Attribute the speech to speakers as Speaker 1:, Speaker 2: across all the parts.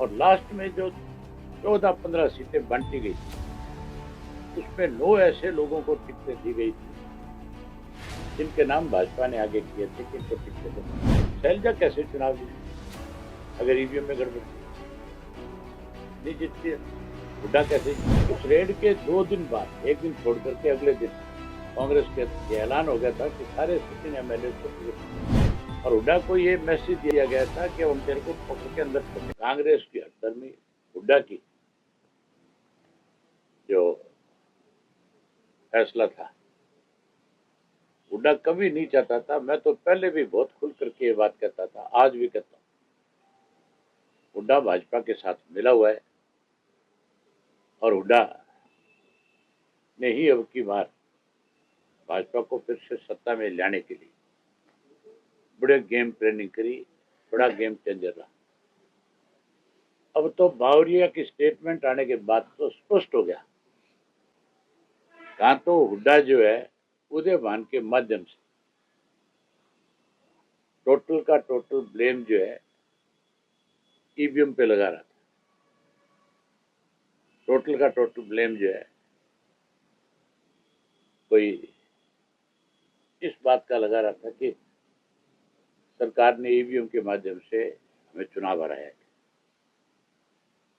Speaker 1: और लास्ट में जो 14-15 सीटें बांटी गई उसमें 9 ऐसे लोगों को टिकटें दी गई थी जिनके नाम भाजपा ने आगे किए थे कि इनको टिकटें दो। शैलजा कैसे चुनाव जीती अगर ईवीएम में गड़बड़ी नहीं जीतती है? हुड्डा कैसे जीती? उस रेड के 2 दिन बाद, एक दिन छोड़ करके अगले दिन कांग्रेस के ये ऐलान हो गया था कि सारे सिटिंग एमएलए को टिकट, और हुड्डा को ये मैसेज दिया गया था कि हम तेरे को पकड़ के अंदर छोड़ेंगे। कांग्रेस की हड़दर्मी, हुड्डा की जो फैसला था, हुड्डा कभी नहीं चाहता था। मैं तो पहले भी बहुत खुल करके ये बात कहता था, आज भी कहता हूँ, हुड्डा भाजपा के साथ मिला हुआ है और हुड्डा ने ही अब की बार भाजपा को फिर से सत्ता में लाने के लिए बड़े गेम प्लानिंग करी, बड़ा गेम चेंजर रहा। अब तो बावरिया की स्टेटमेंट आने के बाद तो स्पष्ट हो गया, कहा तो हुड्डा जो है उदयभान के माध्यम से टोटल का टोटल ब्लेम जो है ईवीएम पे लगा रहा था। टोटल का टोटल ब्लेम जो है कोई इस बात का लगा रहा था कि सरकार ने ईवीएम के माध्यम से हमें चुनाव हराया है।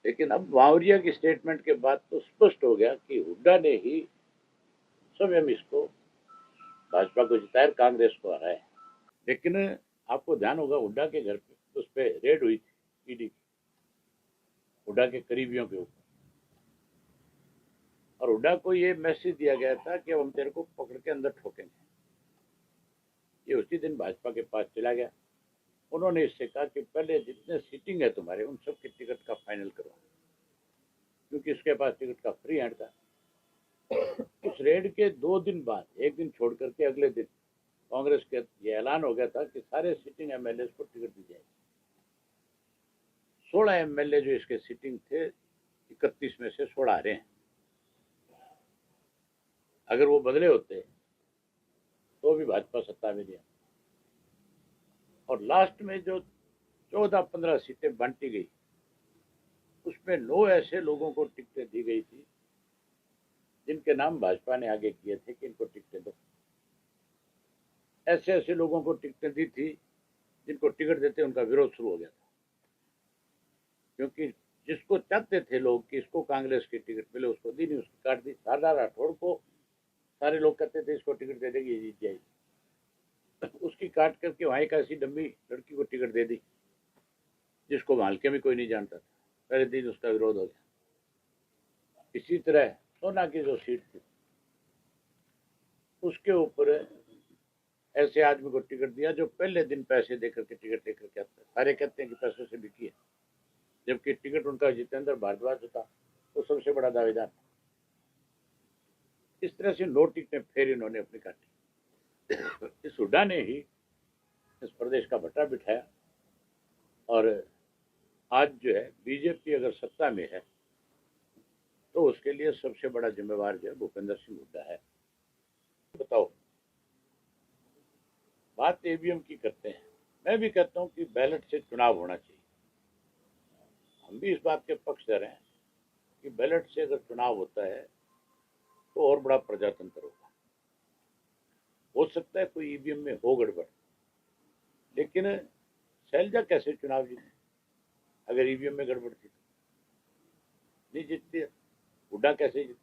Speaker 1: लेकिन अब बावरिया की स्टेटमेंट के बाद तो स्पष्ट हो गया कि हुड्डा ने ही स्वयं इसको भाजपा को जिताया, कांग्रेस को हराया। लेकिन आपको ध्यान होगा हुड्डा के घर पे उस पर रेड हुई थी ईडी की, हुड्डा के करीबियों के ऊपर, और हुड्डा को ये मैसेज दिया गया था कि अब हम तेरे को पकड़ के अंदर ठोकेंगे। ये उसी दिन भाजपा के पास चला गया। उन्होंने इससे कहा कि पहले जितने सीटिंग है तुम्हारे उन सब की टिकट का फाइनल करवा, क्योंकि इसके पास टिकट का फ्री हैंड था। उस रेड के 2 दिन बाद, एक दिन छोड़ करके अगले दिन कांग्रेस के ये ऐलान हो गया था कि सारे सिटिंग एमएलए को टिकट दी जाएगी। 16 एमएलए जो इसके सिटिंग थे, 31 में से 16 आ रहे हैं। अगर वो बदले होते तो भी भाजपा सत्ता में नहीं। और लास्ट में जो 14-15 सीटें बांटी गई उसमें 9 ऐसे लोगों को टिकटें दी गई थी जिनके नाम भाजपा ने आगे किए थे कि इनको टिकटें दो। ऐसे ऐसे लोगों को टिकटें दी थी जिनको टिकट देते उनका विरोध शुरू हो गया था, क्योंकि जिसको चाहते थे लोग कि इसको कांग्रेस की टिकट मिले उसको दी नहीं, उसकी काट दी। सरदार राठौड़ को सारे लोग कहते थे इसको टिकट दे देगी, ये जीत जाएगी, उसकी काट करके वहां एक ऐसी डम्मी लड़की को टिकट दे दी जिसको हल्के में कोई नहीं जानता था। पहले दिन उसका विरोध हो गया। इसी तरह सोना की जो सीट थी उसके ऊपर ऐसे आदमी को टिकट दिया जो पहले दिन पैसे देकर के टिकट लेकर के आता है। सारे कहते हैं कि पैसों से बिकी है, जबकि टिकट उनका जितेंद्र भारद्वाज था, वो सबसे बड़ा दावेदार था। इस तरह से 9 टिकटें फिर इन्होंने अपनी काटी। इस हुड्डा ने ही इस प्रदेश का भट्टा बिठाया, और आज जो है बीजेपी अगर सत्ता में है तो उसके लिए सबसे बड़ा जिम्मेवार जो है भूपेंद्र सिंह हुड्डा है। बताओ, बात ईवीएम की करते हैं, मैं भी कहता हूं कि बैलेट से चुनाव होना चाहिए। हम भी इस बात के पक्षधर हैं कि बैलेट से अगर चुनाव होता है तो और बड़ा प्रजातंत्र होगा। हो सकता है कोई ईवीएम में हो गड़बड़, लेकिन शैलजा कैसे चुनाव जीते अगर ईवीएम में गड़बड़ थी? नहीं जीतती है। हुड्डा कैसे जीता?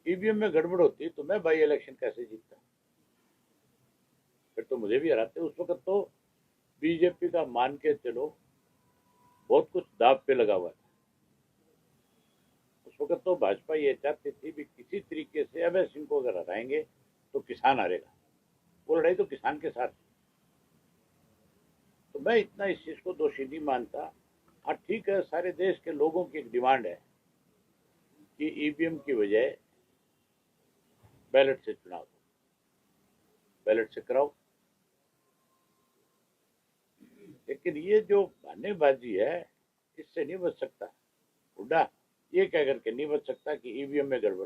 Speaker 1: ईवीएम में गड़बड़ होती तो मैं बाई इलेक्शन कैसे जीतता? फिर तो मुझे भी हराते। उस वक्त तो बीजेपी का मान के चलो बहुत कुछ दाव पे लगा हुआ था। उस वक्त तो भाजपा ये चाहती थी भी किसी तरीके से अभय सिंह को अगर हराएंगे तो किसान हारेगा। वो लड़ाई तो किसान के साथ। तो मैं इतना इस चीज को दोषी नहीं मानता। हाँ ठीक है, सारे देश के लोगों की एक डिमांड है कि ईवीएम की बजाय बैलेट से चुनाव हो, बैलेट से कराओ। लेकिन ये जो बहानेबाजी है इससे नहीं बच सकता। हुड्डा ये कह करके नहीं बच सकता कि ईवीएम में गड़बड़।